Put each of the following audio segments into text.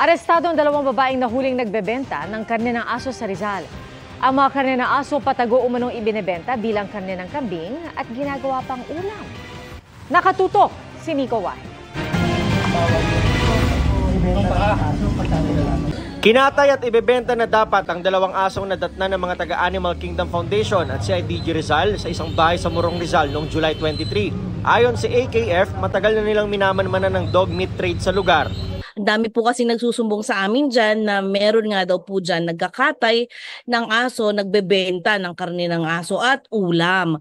Arestado ang dalawang babaeng nahuling nagbebenta ng karne ng aso sa Rizal. Ang mga karne ng aso patago umanong ibinebenta bilang karne ng kambing at ginagawa pang ulam. Nakatutok si Nico Wahi. Kinatay at ibebenta na dapat ang dalawang asong nadatna ng mga taga-Animal Kingdom Foundation at CIDG Rizal sa isang bahay sa Morong Rizal noong July 23. Ayon si AKF, matagal na nilang minamanmanan ng dog meat trade sa lugar. Ang dami po kasi nagsusumbong sa amin dyan na meron nga daw po dyan nagkakatay ng aso, nagbebenta ng karne ng aso at ulam.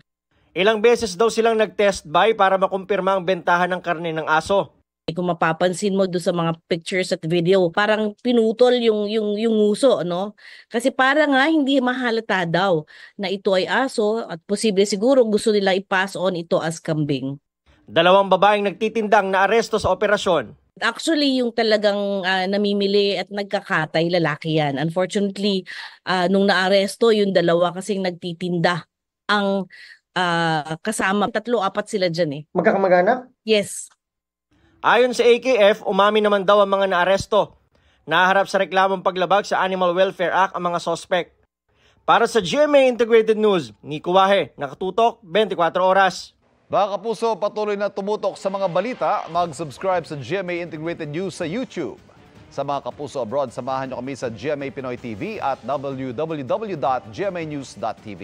Ilang beses daw silang nag-test buy para makumpirma ang bentahan ng karne ng aso. Kung mapapansin mo doon sa mga pictures at video, parang pinutol yung uso, no? Kasi para nga hindi mahalata daw na ito ay aso at posible siguro gusto nila i-pass on ito as kambing. Dalawang babaeng nagtitindang na aresto sa operasyon. Actually, yung talagang namimili at nagkakatay, lalaki yan. Unfortunately, nung naaresto, yung dalawa kasing nagtitinda ang kasama. 3-4 sila dyan eh. Magkakamag-anak? Yes. Ayon sa AKF, umamin naman daw ang mga naaresto. Naharap sa reklamong paglabag sa Animal Welfare Act ang mga sospek. Para sa GMA Integrated News, Nico Wahi, nakatutok 24 oras. Mga kapuso, patuloy na tumutok sa mga balita. Mag-subscribe sa GMA Integrated News sa YouTube. Sa mga kapuso abroad, samahan nyo kami sa GMA Pinoy TV at www.gmanews.tv.